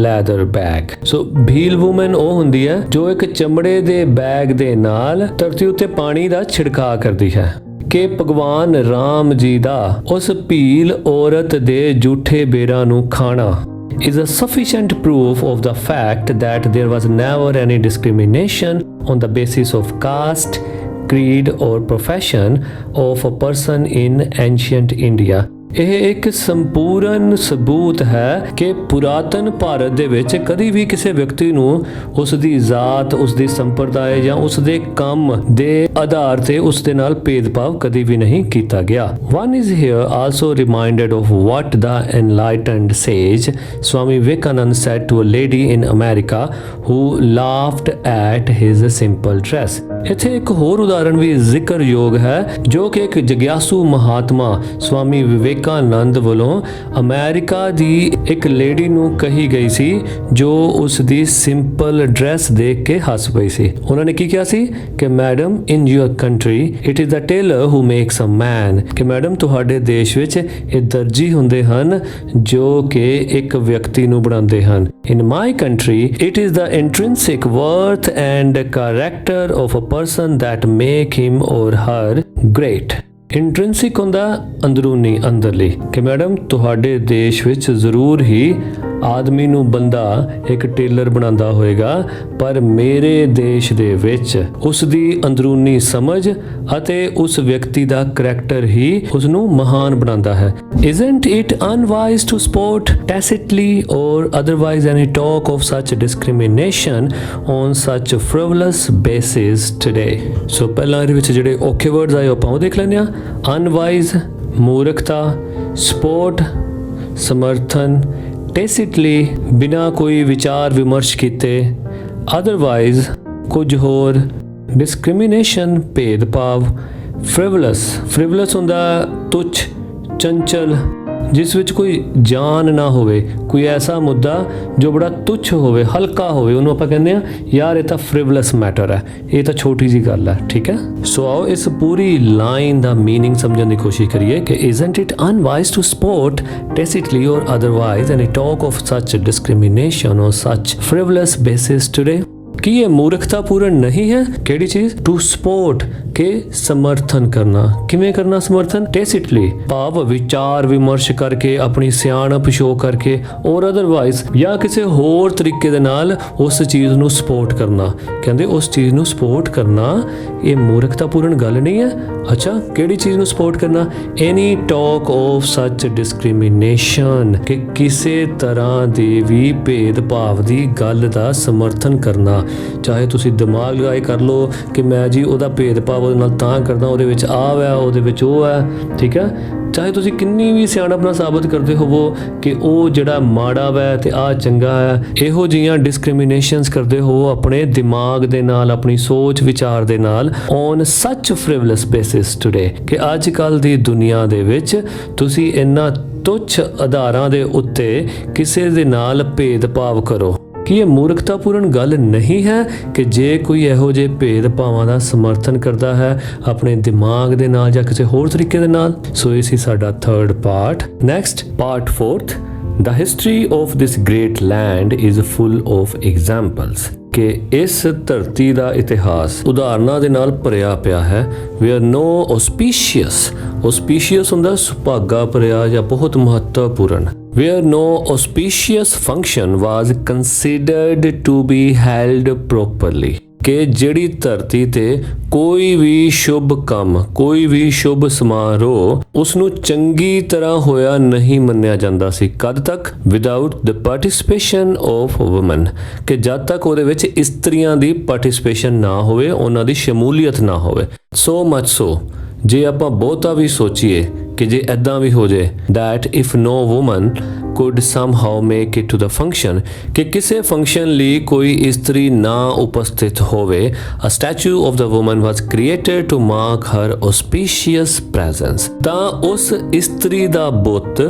leather bag। So Bhil woman ਉਹ ਹੁੰਦੀ ਹੈ ਜੋ ਇੱਕ ਚਮੜੇ ਦੇ bag ਦੇ ਨਾਲ ਧਰਤੀ ਉੱਤੇ ਪਾਣੀ ਦਾ ਛਿੜਕਾਅ ਕਰਦੀ ਹੈ। ਕਿ ਭਗਵਾਨ ਰਾਮ ਜੀ ਦਾ ਉਸ ਭੀਲ ਔਰਤ ਦੇ ਝੂਠੇ ਬੇਰਾਂ ਨੂੰ ਖਾਣਾ is a sufficient proof of the fact that there was never any discrimination on the basis of caste, creed or profession of a person in ancient India। ਇਹ ਇੱਕ ਸੰਪੂਰਨ ਸਬੂਤ ਹੈ ਕਿ ਪੁਰਾਤਨ ਭਾਰਤ ਦੇ ਵਿੱਚ ਕਦੀ ਵੀ ਕਿਸੇ ਵਿਅਕਤੀ ਨੂੰ ਉਸ ਦੀ ਜ਼ਾਤ, ਉਸ ਦੀ ਸੰਪਰਦਾਇ ਜਾਂ ਉਸ ਦੇ ਕੰਮ ਦੇ ਆਧਾਰ ਤੇ ਉਸ ਦੇ ਨਾਲ ਭੇਦਭਾਵ ਕਦੀ ਵੀ ਨਹੀਂ ਕੀਤਾ ਗਿਆ। One is here also reminded of what the enlightened sage Swami Vivekananda said to a lady in America who laughed at his simple dress। ਇੱਥੇ ਇੱਕ ਹੋਰ ਉਦਾਹਰਣ ਵੀ ਜ਼ਿਕਰਯੋਗ ਹੈ ਜੋ ਕਿ ਇੱਕ ਜਗਿਆਸੂ ਮਹਾਤਮਾ ਸਵਾਮੀ ਵਿਵੇਕਾਨੰਦ ਵੱਲੋਂ ਅਮਰੀਕਾ ਦੀ ਇੱਕ ਲੇਡੀ ਨੂੰ ਕਹੀ ਗਈ ਸੀ ਜੋ ਉਸ ਦੀ ਸਿੰਪਲ ਡਰੈਸ ਦੇਖ ਕੇ ਹੱਸ ਪਈ ਸੀ। ਉਹਨਾਂ ਨੇ ਕੀ ਕਿਹਾ ਸੀ ਕਿ madam in your country it is the tailor who makes a man, ਕਿ ਮੈਡਮ ਤੁਹਾਡੇ ਦੇਸ਼ ਵਿੱਚ ਇਹ ਦਰਜੀ ਹੁੰਦੇ ਹਨ ਜੋ ਕਿ ਇੱਕ ਵਿਅਕਤੀ ਨੂੰ ਬਣਾਉਂਦੇ ਹਨ। In my country it is the intrinsic worth and character of a person that make him or her great। ਇੰਟ੍ਰਿੰਸਿਕ ਹੁੰਦਾ ਅੰਦਰੂਨੀ, ਅੰਦਰਲੀ, ਕਿ ਮੈਡਮ ਤੁਹਾਡੇ ਦੇਸ਼ ਵਿੱਚ ਜ਼ਰੂਰ ਹੀ ਆਦਮੀ ਨੂੰ ਬੰਦਾ ਇੱਕ ਟੇਲਰ ਬਣਾਉਂਦਾ ਹੋਏਗਾ, ਪਰ ਮੇਰੇ ਦੇਸ਼ ਦੇ ਵਿੱਚ ਉਸ ਦੀ ਅੰਦਰੂਨੀ ਸਮਝ ਅਤੇ ਉਸ ਵਿਅਕਤੀ ਦਾ ਕਰੈਕਟਰ ਹੀ ਉਸ ਨੂੰ ਮਹਾਨ ਬਣਾਉਂਦਾ ਹੈ। Isn't it unwise to support tacitly or otherwise any talk of such discrimination on such frivolous basis today? ਸੋ ਪਹਿਲਾਂ ਇਹਦੇ ਵਿੱਚ ਜਿਹੜੇ ਔਖੇ ਵਰਡਸ ਆਏ ਆਪਾਂ ਉਹ ਦੇਖ ਲੈਂਦੇ ਹਾਂ। ਅਨਵਾਈਜ਼ ਮੂਰਖਤਾ, ਸਪੋਰਟ ਸਮਰਥਨ, ਟੈਸਿਟਲੀ ਬਿਨਾਂ ਕੋਈ ਵਿਚਾਰ ਵਿਮਰਸ਼ ਕੀਤੇ, ਅਦਰਵਾਈਜ਼ ਕੁਝ ਹੋਰ, ਡਿਸਕ੍ਰਿਮੀਨੇਸ਼ਨ ਭੇਦਭਾਵ, ਫ੍ਰਿਵਲਸ ਹੁੰਦਾ ਤੁੱਛ, ਚੰਚਲ, ਜਿਸ ਵਿੱਚ ਕੋਈ ਜਾਨ ਨਾ ਹੋਵੇ, ਕੋਈ ਐਸਾ ਮੁੱਦਾ ਜੋ ਬੜਾ ਤੁੱਛ ਹੋਵੇ, ਹਲਕਾ ਹੋਵੇ, ਉਹਨੂੰ ਆਪਾਂ ਕਹਿੰਦੇ ਆ ਯਾਰ ਇਹ ਤਾਂ ਫ੍ਰਿਵਲਸ ਮੈਟਰ ਹੈ, ਇਹ ਤਾਂ ਛੋਟੀ ਜੀ ਗੱਲ ਹੈ। ਠੀਕ ਹੈ, ਸੋ ਆਓ ਇਸ ਪੂਰੀ ਲਾਈਨ ਦਾ ਮੀਨਿੰਗ ਸਮਝਣ ਦੀ ਕੋਸ਼ਿਸ਼ ਕਰੀਏ ਕਿ isn't it unwise to support tacitly or otherwise any talk of such discrimination or such frivolous basis today? ਕੀ ਇਹ ਮੂਰਖਤਾਪੂਰਨ ਨਹੀਂ ਹੈ? ਕਿਹੜੀ ਚੀਜ਼? ਟੂ ਸਪੋਰਟ, ਕਿ ਸਮਰਥਨ ਕਰਨਾ। ਕਿਵੇਂ ਕਰਨਾ ਸਮਰਥਨ? ਟੈਸਿਟਲੀ, ਭਾਵ ਵਿਚਾਰ ਵਿਮਰਸ਼ ਕਰਕੇ, ਆਪਣੀ ਸਿਆਣਪ ਸ਼ੋਅ ਕਰਕੇ, ਔਰ ਅਦਰਵਾਈਜ਼ ਜਾਂ ਕਿਸੇ ਹੋਰ ਤਰੀਕੇ ਦੇ ਨਾਲ ਉਸ ਚੀਜ਼ ਨੂੰ ਸਪੋਰਟ ਕਰਨਾ। ਕਹਿੰਦੇ ਉਸ ਚੀਜ਼ ਨੂੰ ਸਪੋਰਟ ਕਰਨਾ ਇਹ ਮੂਰਖਤਾਪੂਰਨ ਗੱਲ ਨਹੀਂ ਹੈ। ਅੱਛਾ, ਕਿਹੜੀ ਚੀਜ਼ ਨੂੰ ਸਪੋਰਟ ਕਰਨਾ? ਐਨੀ ਟਾਕ ਆਫ ਸੱਚ ਡਿਸਕ੍ਰਿਮੀਨੇਸ਼ਨ, ਕਿ ਕਿਸੇ ਤਰ੍ਹਾਂ ਦੇ ਵੀ ਭੇਦਭਾਵ ਦੀ ਗੱਲ ਦਾ ਸਮਰਥਨ ਕਰਨਾ। ਚਾਹੇ ਤੁਸੀਂ ਦਿਮਾਗ ਲਗਾਏ ਕਰ ਲਓ ਕਿ ਮੈਂ ਜੀ ਉਹਦਾ ਭੇਦਭਾਵ ਉਹਦੇ ਨਾਲ ਤਾਂ ਕਰਦਾ, ਉਹਦੇ ਵਿੱਚ ਆਹ ਹੈ, ਉਹਦੇ ਵਿੱਚ ਉਹ ਹੈ। ਠੀਕ ਹੈ, ਚਾਹੇ ਤੁਸੀਂ ਕਿੰਨੀ ਵੀ ਸਿਆਣਪ ਨਾਲ ਸਾਬਤ ਕਰਦੇ ਹੋਵੋ ਕਿ ਉਹ ਜਿਹੜਾ ਮਾੜਾ ਵੈ ਤੇ ਆਹ ਚੰਗਾ ਹੈ, ਇਹੋ ਜਿਹੀਆਂ ਡਿਸਕ੍ਰਿਮੀਨੇਸ਼ਨਸ ਕਰਦੇ ਹੋ ਆਪਣੇ ਦਿਮਾਗ ਦੇ ਨਾਲ, ਆਪਣੀ ਸੋਚ ਵਿਚਾਰ ਦੇ ਨਾਲ, ਔਨ ਸੱਚ ਫ੍ਰਿਵਲਸ ਬੇਸਿਸ ਟੁਡੇ, ਕਿ ਅੱਜ ਕੱਲ੍ਹ ਦੀ ਦੁਨੀਆ ਦੇ ਵਿੱਚ ਤੁਸੀਂ ਇਹਨਾਂ ਤੁੱਛ ਆਧਾਰਾਂ ਦੇ ਉੱਤੇ ਕਿਸੇ ਦੇ ਨਾਲ ਭੇਦਭਾਵ ਕਰੋ। ਕਿ ਇਹ ਮੂਰਖਤਾਪੂਰਨ ਗੱਲ ਨਹੀਂ ਹੈ ਕਿ ਜੇ ਕੋਈ ਇਹੋ ਜਿਹੇ ਭੇਦਭਾਵਾਂ ਦਾ ਸਮਰਥਨ ਕਰਦਾ ਹੈ ਆਪਣੇ ਦਿਮਾਗ ਦੇ ਨਾਲ ਜਾਂ ਕਿਸੇ ਹੋਰ ਤਰੀਕੇ ਦੇ ਨਾਲ। ਸੋ ਇਹ ਸੀ ਸਾਡਾ third part. Next part fourth, The history of this great land is full of examples ਕਿ ਇਸ ਧਰਤੀ ਦਾ ਇਤਿਹਾਸ ਉਦਾਹਰਨਾਂ ਦੇ ਨਾਲ ਭਰਿਆ ਪਿਆ ਹੈ। where no auspicious ਹੁੰਦਾ ਸੁਭਾਗਾ ਭਰਿਆ ਜਾਂ ਬਹੁਤ ਮਹੱਤਵਪੂਰਨ। where no auspicious function was considered to be held properly ਕਿ ਜਿਹੜੀ ਧਰਤੀ ਤੇ ਕੋਈ ਵੀ ਸ਼ੁਭ ਕੰਮ, ਕੋਈ ਵੀ ਸ਼ੁਭ ਸਮਾਰੋਹ ਉਸ ਨੂੰ ਚੰਗੀ ਤਰ੍ਹਾਂ ਹੋਇਆ ਨਹੀਂ ਮੰਨਿਆ ਜਾਂਦਾ ਸੀ। ਕਦ ਤੱਕ? Without the participation of woman ਕਿ ਜਦ ਤੱਕ ਉਹਦੇ ਵਿੱਚ ਇਸਤਰੀਆਂ ਦੀ ਪਾਰਟਿਸਿਪੇਸ਼ਨ ਨਾ ਹੋਵੇ, ਉਹਨਾਂ ਦੀ ਸ਼ਮੂਲੀਅਤ ਨਾ ਹੋਵੇ। ਸੋ ਮਚ ਸੋ ਜੇ ਆਪਾਂ ਬਹੁਤਾ ਵੀ ਸੋਚੀਏ ਕਿ ਜੇ ਐਦਾਂ ਵੀ ਹੋ ਜੇ that if no woman could somehow make it to the function ਕਿ ਕਿਸੇ ਫੰਕਸ਼ਨ ਲਈ ਕੋਈ ਇਸਤਰੀ ਨਾ ਉਪਸਥਿਤ ਹੋਵੇ, a statue of the woman was created to mark her auspicious presence ਤਾਂ ਉਸ ਇਸਤਰੀ ਦਾ ਬੁੱਤ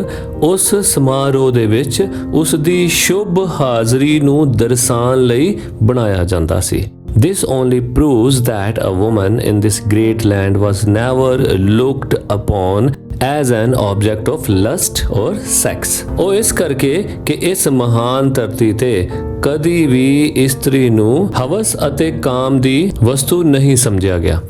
ਉਸ ਸਮਾਰੋਹ ਦੇ ਵਿੱਚ ਉਸ ਦੀ ਸ਼ੁਭ ਹਾਜ਼ਰੀ ਨੂੰ ਦਰਸਾਉਣ ਲਈ ਬਣਾਇਆ ਜਾਂਦਾ ਸੀ। This only proves that a woman in this great land was never looked upon as an object of lust or sex। ਉਹ ਇਸ ਕਰਕੇ ਕਿ ਇਸ ਮਹਾਨ ਧਰਤੀ ਤੇ ਕਦੀ ਵੀ ਇਸਤਰੀ ਨੂੰ ਹਵਸ ਅਤੇ ਕਾਮ ਦੀ ਵਸਤੂ ਨਹੀਂ ਸਮਝਿਆ ਗਿਆ।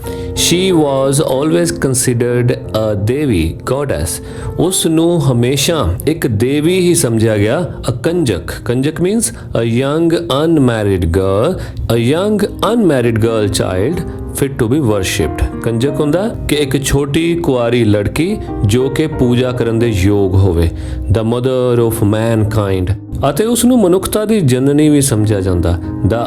She was always considered a devi, goddess। ਉਸ ਨੂੰ ਹਮੇਸ਼ਾ ਇੱਕ ਦੇਵੀ ਹੀ ਸਮਝਿਆ ਗਿਆ। A ਕੰਜਕ means a young unmarried girl child fit to be worshipped। ਕੰਜਕ ਹੁੰਦਾ ਕਿ ਇੱਕ ਛੋਟੀ ਕੁਆਰੀ ਲੜਕੀ ਜੋ ਕਿ ਪੂਜਾ ਕਰਨ ਦੇ ਯੋਗ ਹੋਵੇ। The mother of mankind ਅਤੇ ਉਸ ਨੂੰ ਮਨੁੱਖਤਾ ਦੀ ਜਨਨੀ ਵੀ ਸਮਝਿਆ ਜਾਂਦਾ। The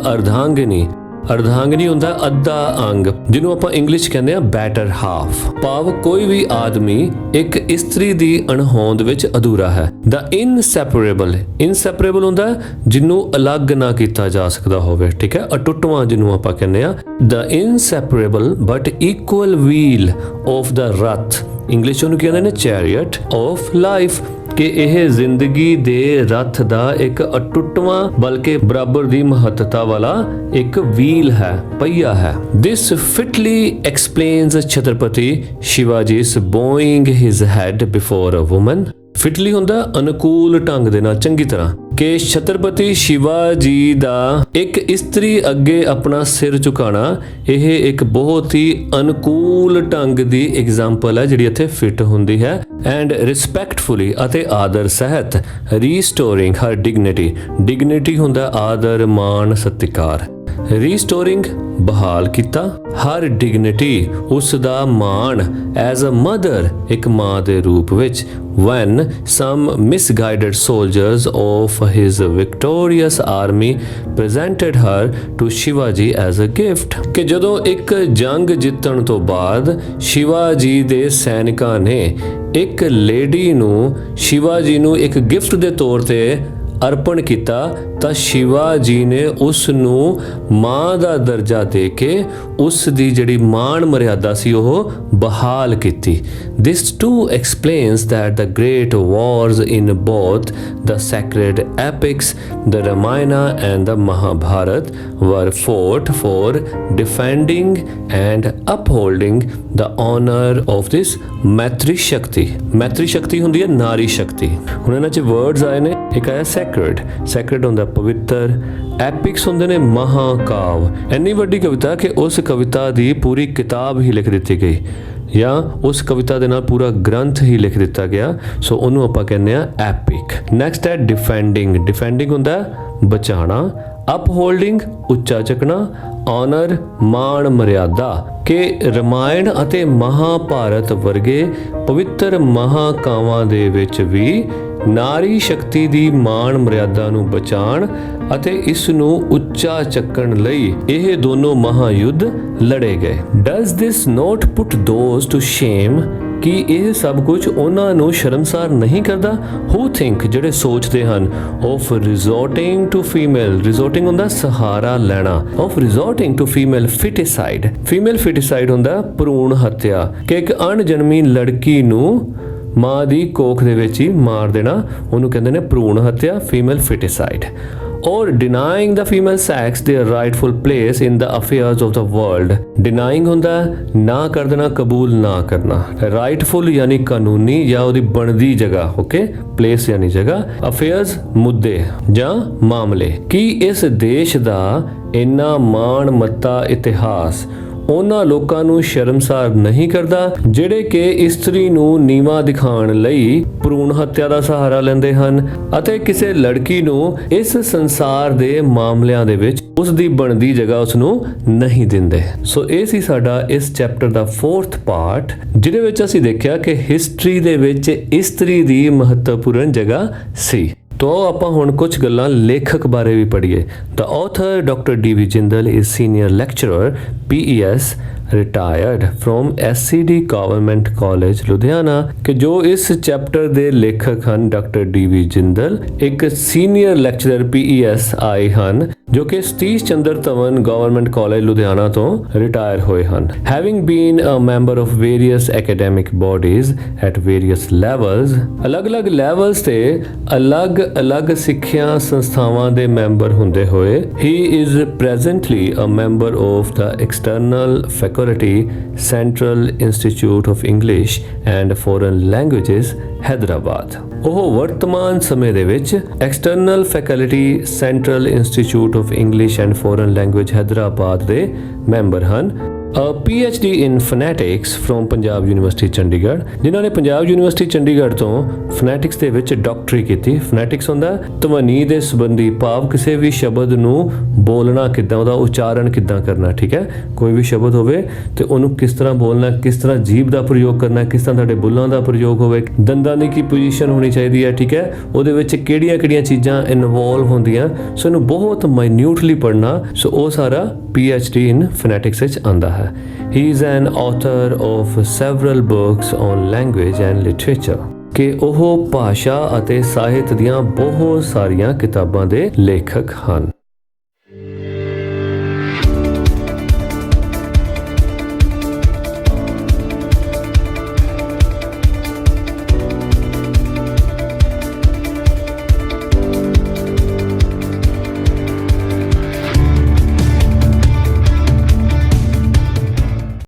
ਅਰਧਾਂਗਨੀ ਹੁੰਦਾ ਅੱਧਾ ਅੰਗ, ਜਿਹਨੂੰ ਆਪਾਂ ਇੰਗਲਿਸ਼ ਕਹਿੰਦੇ ਆ ਬੈਟਰ ਹਾਫ। ਭਾਵ ਕੋਈ ਵੀ ਆਦਮੀ ਇੱਕ ਇਸਤਰੀ ਦੀ ਅਣਹੋਂਦ ਵਿੱਚ ਅਧੂਰਾ ਹੈ। ਦਾ ਇਨਸੈਪਰੇਬਲ ਹੁੰਦਾ ਜਿਹਨੂੰ ਅਲੱਗ ਨਾ ਕੀਤਾ ਜਾ ਸਕਦਾ ਹੋਵੇ, ਠੀਕ ਹੈ, ਅਟੁੱਟਵਾਂ ਜਿਹਨੂੰ ਆਪਾਂ ਕਹਿੰਦੇ ਆ। The inseparable but equal wheel of the rath, English ਉਹਨੂੰ ਕਹਿੰਦੇ ਨੇ ਚੈਰੀਅਟ ਆਫ ਲਾਈਫ ਕਿ ਇਹ ਜ਼ਿੰਦਗੀ ਦੇ ਰੱਥ ਦਾ ਇੱਕ ਅਟੁੱਟਵਾਂ ਬਲਕਿ ਬਰਾਬਰ ਦੀ ਮਹੱਤਤਾ ਵਾਲਾ ਇੱਕ ਵੀਲ ਹੈ, ਪਹੀਆ ਹੈ। This fitly explains Chhatrapati ਸ਼ਿਵਾਜੀ's bowing his head before a woman। ਫਿਟਲੀ ਹੁੰਦਾ ਅਨੁਕੂਲ ਢੰਗ ਦੇ ਨਾਲ, ਚੰਗੀ ਤਰ੍ਹਾਂ, ਕਿ ਛਤਰਪਤੀ ਸ਼ਿਵਾ ਜੀ ਦਾ ਇੱਕ ਇਸਤਰੀ ਅੱਗੇ ਆਪਣਾ ਸਿਰ ਝੁਕਾਣਾ ਇਹ ਇੱਕ ਬਹੁਤ ਹੀ ਅਨੁਕੂਲ ਢੰਗ ਦੀ ਐਗਜ਼ਾਮਪਲ ਹੈ ਜਿਹੜੀ ਇੱਥੇ ਫਿਟ ਹੁੰਦੀ ਹੈ। ਐਂਡ ਰਿਸਪੈਕਟਫੁਲੀ ਅਤੇ ਆਦਰ ਸਹਿਤ ਰੀਸਟੋਰਿੰਗ ਹਰ ਡਿਗਨਿਟੀ ਹੁੰਦਾ ਆਦਰ, ਮਾਣ, ਸਤਿਕਾਰ। ਰੀਸਟੋਰਿੰਗ ਬਹਾਲ ਕੀਤਾ, ਹਰ ਡਿਗਨਿਟੀ ਉਸ ਦਾ ਮਾਣ ਐਜ਼ ਅ ਮਦਰ ਇੱਕ ਮਾਂ ਦੇ ਰੂਪ ਵਿੱਚ। when some misguided soldiers of his victorious army presented her to Shivaji as a gift ਕਿ ਜਦੋਂ ਇੱਕ ਜੰਗ ਜਿੱਤਣ ਤੋਂ ਬਾਅਦ ਸ਼ਿਵਾਜੀ ਦੇ ਸੈਨਿਕਾਂ ਨੇ ਇੱਕ ਲੇਡੀ ਨੂੰ ਸ਼ਿਵਾਜੀ ਨੂੰ ਇੱਕ ਗਿਫਟ ਦੇ ਤੌਰ ਤੇ ਅਰਪਣ ਕੀਤਾ ਤਾਂ ਸ਼ਿਵਾ ਜੀ ਨੇ ਉਸ ਨੂੰ ਮਾਂ ਦਾ ਦਰਜਾ ਦੇ ਕੇ ਉਸ ਦੀ ਜਿਹੜੀ ਮਾਣ ਮਰਿਆਦਾ ਸੀ ਉਹ ਬਹਾਲ ਕੀਤੀ। This too explains that the great wars in both the sacred epics, the Ramayana and the Mahabharata, were fought for defending and upholding the honor of this Maitri Shakti ਹੁੰਦੀ ਹੈ ਨਾਰੀ ਸ਼ਕਤੀ। ਹੁਣ ਇਹਨਾਂ 'ਚ ਵਰਡਸ ਆਏ ਨੇ, ਇੱਕ ਆਇਆ ਸੈਕਰਡ ਹੁੰਦਾ ਪਵਿੱਤਰ, ਐਪਿਕਸ ਹੁੰਦੇ ਨੇ ਮਹਾਕਾਵ। ਇੰਨੀ ਵੱਡੀ ਕਵਿਤਾ ਕਿ ਉਸ ਕਵਿਤਾ ਦੀ ਪੂਰੀ ਕਿਤਾਬ ਹੀ ਲਿਖ ਦਿੱਤੀ ਗਈ ਜਾਂ ਉਸ ਕਵਿਤਾ ਦੇ ਨਾਲ ਪੂਰਾ ਗ੍ਰੰਥ ਹੀ ਲਿਖ ਦਿੱਤਾ ਗਿਆ, ਸੋ ਉਹਨੂੰ ਆਪਾਂ ਕਹਿੰਦੇ ਆ ਐਪਿਕ। ਨੈਕਸਟ ਹੈ ਡਿਫੈਂਡਿੰਗ ਹੁੰਦਾ ਬਚਾਉਣਾ, ਅਪਹੋਲਡਿੰਗ ਉੱਚਾ ਚੱਕਣਾ, ਆਨਰ ਮਾਣ ਮਰਿਆਦਾ ਕਿ ਰਮਾਇਣ ਅਤੇ ਮਹਾਭਾਰਤ ਵਰਗੇ ਪਵਿੱਤਰ ਮਹਾਕਾਵਾਂ ਦੇ ਵਿੱਚ ਵੀ ਨਾਰੀ ਸ਼ਕਤੀ ਦੀ ਮਾਣ ਮਰਿਆਦਾ ਨੂੰ ਬਚਾਉਣ ਅਤੇ ਇਸ ਨੂੰ ਉੱਚਾ ਚੱਕਣ ਲਈ ਇਹ ਦੋਨੋਂ ਮਹਾਯੁੱਧ ਲੜੇ ਗਏ। Does this not put those to shame ਕਿ ਇਹ ਸਭ ਕੁਝ ਉਹਨਾਂ ਨੂੰ ਸ਼ਰਮਸਾਰ ਨਹੀਂ ਕਰਦਾ? Who think ਜਿਹੜੇ ਸੋਚਦੇ ਹਨ of resorting to resorting ਹੁੰਦਾ ਸਹਾਰਾ ਲੈਣਾ, of resorting to female feticide ਹੁੰਦਾ ਭਰੂਣ ਹੱਤਿਆ ਕਿ ਇੱਕ ਅਣਜਨਮੀ ਲੜਕੀ ਨੂੰ ਮਾਂ ਦੀ ਕੋਖ ਦੇ ਵਿੱਚ ਹੀ ਮਾਰ ਦੇਣਾ, ਉਹਨੂੰ ਕਹਿੰਦੇ ਨੇ ਭਰੂਣ ਹੱਤਿਆ, ਫੀਮੇਲ ਫਿਟਿਸਾਈਡ। ਔਰ denying the female sex their rightful place in the affairs of the world। denying ਹੁੰਦਾ ਨਾ ਕਰ ਦੇਣਾ, ਕਬੂਲ ਨਾ ਕਰਨਾ। rightful ਯਾਨੀ ਕਾਨੂੰਨੀ ਜਾਂ ਉਹਦੀ ਬਣਦੀ ਜਗ੍ਹਾ, ਓਕੇ, place ਯਾਨੀ ਜਗ੍ਹਾ, affairs ਮੁੱਦੇ ਜਾਂ ਮਾਮਲੇ। ਕੀ ਇਸ ਦੇਸ਼ ਦਾ ਇੰਨਾ ਮਾਣ ਮੱਤਾ ਇਤਿਹਾਸ ਉਹਨਾਂ ਲੋਕਾਂ ਨੂੰ ਸ਼ਰਮਸਾਰ ਨਹੀਂ ਕਰਦਾ ਜਿਹੜੇ ਕਿ ਇਸਤਰੀ ਨੂੰ ਨੀਵਾਂ ਦਿਖਾਉਣ ਲਈ ਭਰੂਣ ਹੱਤਿਆ ਦਾ ਸਹਾਰਾ ਲੈਂਦੇ ਹਨ ਅਤੇ ਕਿਸੇ ਲੜਕੀ ਨੂੰ ਇਸ ਸੰਸਾਰ ਦੇ ਮਾਮਲਿਆਂ ਦੇ ਵਿੱਚ ਉਸ ਦੀ ਬਣਦੀ ਜਗ੍ਹਾ ਉਸ ਨੂੰ ਨਹੀਂ ਦਿੰਦੇ। ਸੋ ਇਹ ਸੀ ਸਾਡਾ ਇਸ ਚੈਪਟਰ ਦਾ 4th ਪਾਰਟ, ਜਿਹਦੇ ਵਿੱਚ ਅਸੀਂ ਦੇਖਿਆ ਕਿ ਹਿਸਟਰੀ ਦੇ ਵਿੱਚ ਇਸਤਰੀ ਦੀ ਮਹੱਤਵਪੂਰਨ ਜਗ੍ਹਾ ਸੀ। तो ਆਪਾਂ ਹੁਣ ਕੁਝ ਗੱਲਾਂ ਲੇਖਕ ਬਾਰੇ ਵੀ ਪੜ੍ਹੀਏ। The author doctor D V. Jindal is senior lecturer PES retired from SCD government college Ludhiana. ਕਿ ਜੋ ਇਸ ਚੈਪਟਰ ਦੇ ਲੇਖਕ ਹਨ ਡਾਕਟਰ ਡੀ.ਵੀ. ਜਿੰਦਲ ਇੱਕ ਸੀਨੀਅਰ ਲੈਕਚਰਰ PES ਆਏ ਹਨ ਜੋ ਕਿ ਸਤੀਸ਼ ਚੰਦਰ ਧਵਨ ਗਵਰਨਮੈਂਟ ਕਾਲਜ ਲੁਧਿਆਣਾ ਤੋਂ ਰਿਟਾਇਰ ਹੋਏ ਹਨ। Having been a member of various academic bodies at various levels, ਅਲੱਗ-ਅਲੱਗ ਲੈਵਲਸ ਤੇ ਅਲੱਗ-ਅਲੱਗ ਸਿੱਖਿਆ ਸੰਸਥਾਵਾਂ ਦੇ ਮੈਂਬਰ ਹੁੰਦੇ ਹੋਏ ਹੀ is presently a member of the external faculty central institute of English and foreign languages Hyderabad. ਉਹ ਵਰਤਮਾਨ ਸਮੇਂ ਦੇ ਵਿੱਚ external faculty central institute of English and foreign language Hyderabad ਦੇ ਮੈਂਬਰ ਹਨ। PhD in phonetics from Punjab university Chandigarh, ਜਿਨ੍ਹਾਂ ਨੇ ਪੰਜਾਬ ਯੂਨੀਵਰਸਿਟੀ ਚੰਡੀਗੜ੍ਹ ਤੋਂ ਫੋਨੈਟਿਕਸ ਦੇ ਵਿੱਚ ਡਾਕਟਰੀ ਕੀਤੀ। ਫੋਨੈਟਿਕਸ ਹੁੰਦਾ ਧਵਨੀ ਦੇ ਸੰਬੰਧੀ, ਭਾਵ ਕਿਸੇ ਵੀ ਸ਼ਬਦ ਨੂੰ ਬੋਲਣਾ ਕਿੱਦਾਂ, ਉਹਦਾ ਉਚਾਰਨ ਕਿੱਦਾਂ ਕਰਨਾ, ਠੀਕ ਹੈ। ਕੋਈ ਵੀ ਸ਼ਬਦ ਹੋਵੇ ਤੇ ਉਹਨੂੰ ਕਿਸ ਤਰ੍ਹਾਂ ਬੋਲਣਾ, ਕਿਸ ਤਰ੍ਹਾਂ ਜੀਭ ਦਾ ਪ੍ਰਯੋਗ ਕਰਨਾ, ਕਿਸ ਤਰ੍ਹਾਂ ਤੁਹਾਡੇ ਬੁੱਲਾਂ ਦਾ ਪ੍ਰਯੋਗ ਹੋਵੇ, ਦੰਦਾਂ ਦੀ ਕੀ ਪੋਜੀਸ਼ਨ ਹੋਣੀ ਚਾਹੀਦੀ ਹੈ, ਠੀਕ ਹੈ। ਉਹਦੇ ਵਿੱਚ ਕਿਹੜੀਆਂ ਚੀਜ਼ਾਂ ਇਨਵੋਲਵ ਹੁੰਦੀਆਂ, ਸੋ ਇਹਨੂੰ ਬਹੁਤ ਮਾਈਨਿਊਟਲੀ ਪੜ੍ਹਨਾ। ਸੋ ਉਹ ਸਾਰਾ PhD in phonetics ਵਿੱਚ ਆਉਂਦਾ ਹੈ। He is an author of several books on language and literature। ਕਿ ਉਹ ਭਾਸ਼ਾ ਅਤੇ ਸਾਹਿਤ ਦੀਆਂ ਬਹੁਤ ਸਾਰੀਆਂ ਕਿਤਾਬਾਂ ਦੇ ਲੇਖਕ ਹਨ।